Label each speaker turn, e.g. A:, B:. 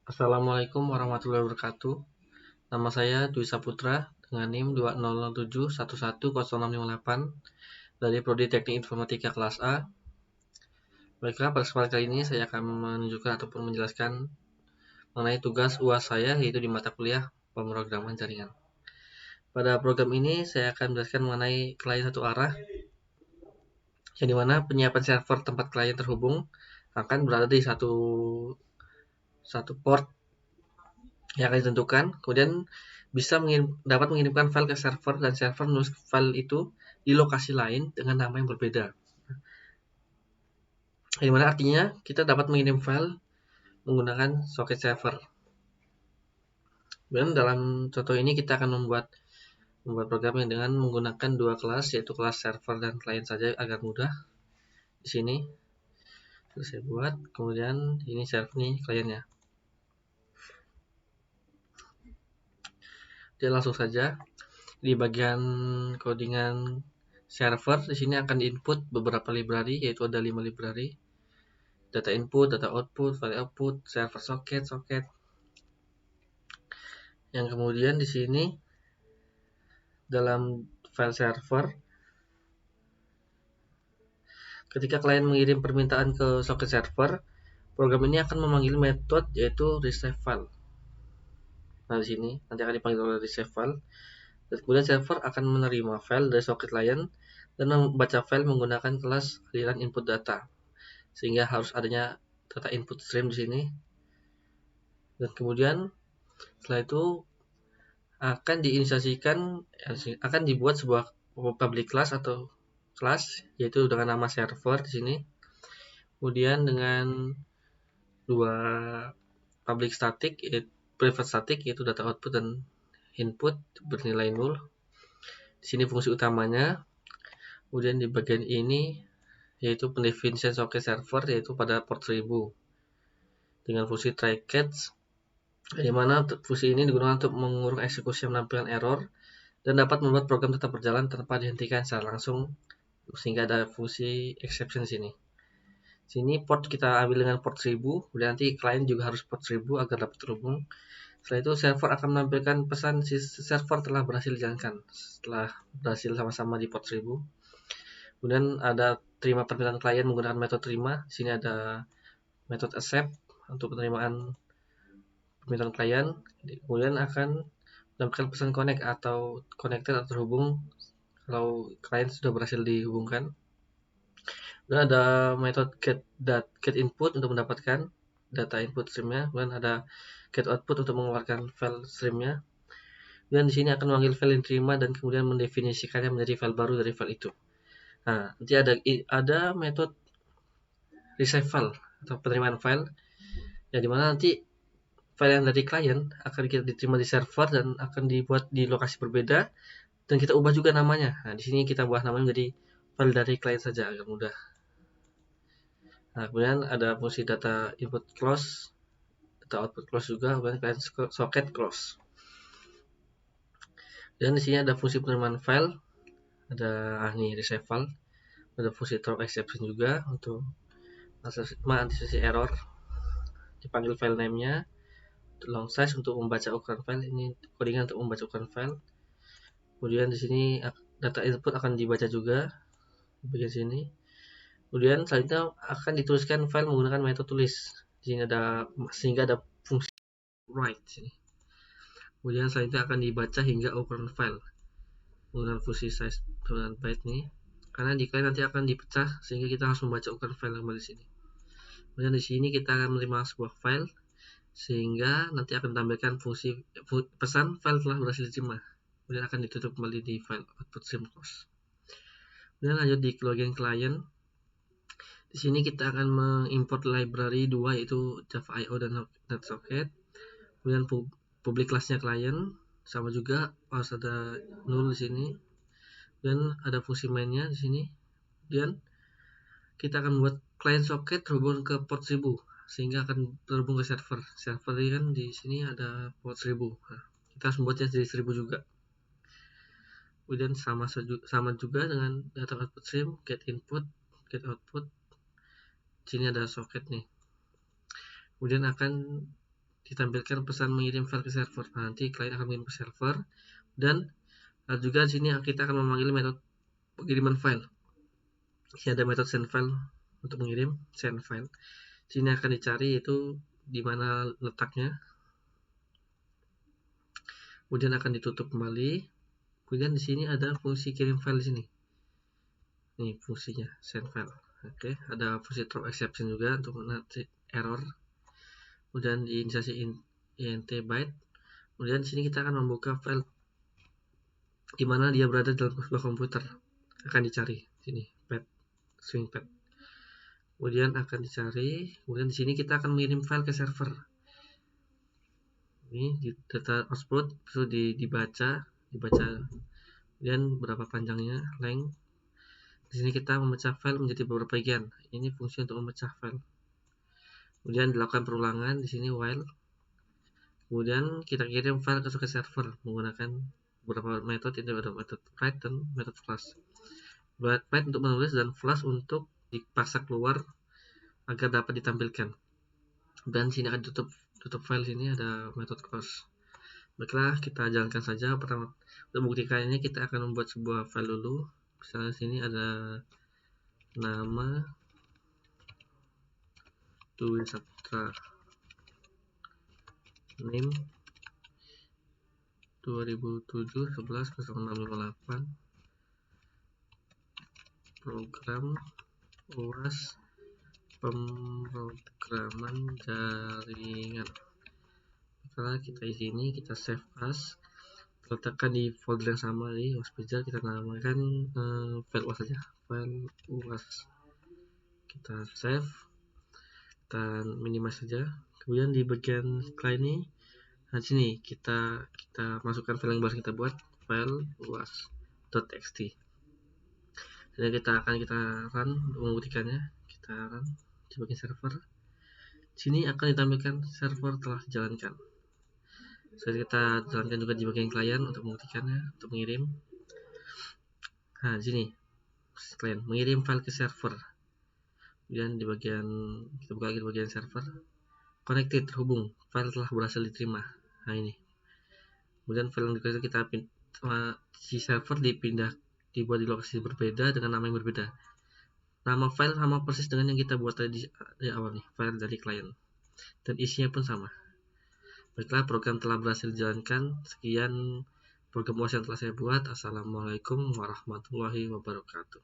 A: Assalamualaikum warahmatullahi wabarakatuh. Nama saya Dwi Saputra dengan NIM 2007111068 dari Prodi Teknik Informatika kelas A. Baiklah, pada kesempatan kali ini saya akan menunjukkan ataupun menjelaskan mengenai tugas UAS saya, yaitu di mata kuliah pemrograman jaringan. Pada program ini saya akan menjelaskan mengenai klien satu arah, yang dimana penyiapan server tempat klien terhubung akan berada di satu port yang akan ditentukan, kemudian dapat mengirimkan file ke server dan server menulis file itu di lokasi lain dengan nama yang berbeda. Yang mana artinya kita dapat mengirim file menggunakan socket server. Dan dalam contoh ini kita akan membuat programnya dengan menggunakan dua kelas, yaitu kelas server dan client saja agar mudah. Di sini saya buat, kemudian ini server nih kliennya. Jadi langsung saja di bagian codingan server di sini akan diinput beberapa library, yaitu ada 5 library: data input, data output, file output, server socket. Yang kemudian di sini dalam file server, ketika klien mengirim permintaan ke socket server, program ini akan memanggil metode yaitu receive file. Nah, di sini nanti akan dipanggil oleh receive file. Dan kemudian server akan menerima file dari socket client dan membaca file menggunakan kelas aliran input data, sehingga harus adanya data input stream di sini. Dan kemudian setelah itu akan dibuat sebuah public class atau kelas, yaitu dengan nama server di sini. Kemudian dengan dua public static, private static, yaitu data output dan input bernilai 0. Di sini fungsi utamanya. Kemudian di bagian ini yaitu pendefinisian socket server, yaitu pada port 1000 dengan fungsi try catch, di mana fungsi ini digunakan untuk mengurung eksekusi yang menampilkan error dan dapat membuat program tetap berjalan tanpa dihentikan secara langsung, sehingga ada fungsi exception di sini. Sini port kita ambil dengan port 1000, kemudian nanti klien juga harus port 1000 agar dapat terhubung. Setelah itu server akan menampilkan pesan si server telah berhasil dijalankan setelah berhasil sama-sama di port 1000. Kemudian ada terima permintaan klien menggunakan metode terima. Di sini ada metode accept untuk penerimaan permintaan klien. Kemudian akan menampilkan pesan connect atau connected atau terhubung kalau klien sudah berhasil dihubungkan. Dan ada metode get input untuk mendapatkan data input streamnya. Kemudian ada get output untuk mengeluarkan file streamnya. Dan di sini akan memanggil file yang diterima dan kemudian mendefinisikannya menjadi file baru dari file itu. Nah, nanti ada metode receive file atau penerimaan file, yang dimana nanti file yang dari klien akan kita diterima di server dan akan dibuat di lokasi berbeda dan kita ubah juga namanya. Nah, di sini kita ubah namanya menjadi file dari klien saja agar mudah. Nah, kemudian ada fungsi data input close, data output close juga, kemudian client socket close. Dan di sini ada fungsi penerimaan file, ada receive file, ada fungsi throw exception juga untuk mengantisipasi error. Dipanggil file name-nya, long size untuk membaca ukuran file, ini codingan untuk membaca ukuran file. Kemudian di sini data input akan dibaca juga di bagian sini. Kemudian selanjutnya akan dituliskan file menggunakan metode tulis. Di sini sehingga ada fungsi write sini. Kemudian selanjutnya akan dibaca hingga ukuran file menggunakan fungsi size dengan byte nih. Karena jika nanti akan dipecah sehingga kita harus membaca ukuran file kembali sini. Kemudian di sini kita akan menerima sebuah file sehingga nanti akan ditampilkan fungsi pesan file telah berhasil diterima. Kemudian akan ditutup kembali di file output stream close. Kemudian lanjut di bagian client. Di sini kita akan mengimport library 2, yaitu Java IO dan NetSocket. Kemudian public class-nya client sama juga harus ada 0 di sini. Dan ada fungsi main-nya di sini. Kemudian kita akan membuat client socket terhubung ke port 1000 sehingga akan terhubung ke server. Server ini kan di sini ada port 1000. Nah, kita harus membuatnya jadi 1000 juga. Kemudian sama juga dengan data output stream, get input, get output. Di sini ada socket nih. Kemudian akan ditampilkan pesan mengirim file ke server. Nah, nanti klien akan mengirim ke server, dan juga di sini kita akan memanggil metode pengiriman file. Di sini ada metode send file untuk mengirim send file. Di sini akan dicari itu di mana letaknya, kemudian akan ditutup kembali. Kemudian di sini ada fungsi kirim file di sini. Ini fungsinya send file. Oke, ada fungsi throw exception juga untuk nanti error. Kemudian diinisiasi int byte. Kemudian di sini kita akan membuka file di mana dia berada dalam sebuah komputer. Akan dicari sini pad, swing pad. Kemudian akan dicari. Kemudian di sini kita akan mengirim file ke server. Ini di data output itu dibaca. Kemudian berapa panjangnya, length. Di sini kita memecah file menjadi beberapa bagian. Ini fungsi untuk memecah file. Kemudian dilakukan perulangan di sini while. Kemudian kita kirim file ke server menggunakan beberapa metode, ini ada metode write dan metode flash. Write untuk menulis dan flash untuk dipaksa keluar agar dapat ditampilkan. Dan sini akan tutup file, sini ada metode close. Baiklah, kita jalankan saja. Pertama, untuk membuktikannya kita akan membuat sebuah file dulu. Misalnya sini ada nama Dwi Saputra, name 2007 11 0658, program UAS pemrograman jaringan. Setelah kita isi ini, kita save as, letakkan di folder yang sama di Waspija, kita namakan file UAS saja, file UAS. Kita save dan minimize saja. Kemudian di bagian klien ini, nah sini kita masukkan file yang baru kita buat, file uas.txt. Jadi kita run untuk membuktikannya. Kita run di bagian server. Sini akan ditampilkan server telah dijalankan. Jadi kita jalankan juga di bagian klien untuk membuktikannya, untuk mengirim. Nah, sini klien mengirim file ke server. Kemudian di bagian kita buka lagi di bagian server, connected, terhubung, file telah berhasil diterima. Nah ini. Kemudian file yang kita si server dibuat di lokasi berbeda dengan nama yang berbeda. Nama file sama persis dengan yang kita buat tadi di awal nih, file dari klien. Dan isinya pun sama. Baiklah, program telah berhasil dijalankan. Sekian program UAS yang telah saya buat. Assalamualaikum warahmatullahi wabarakatuh.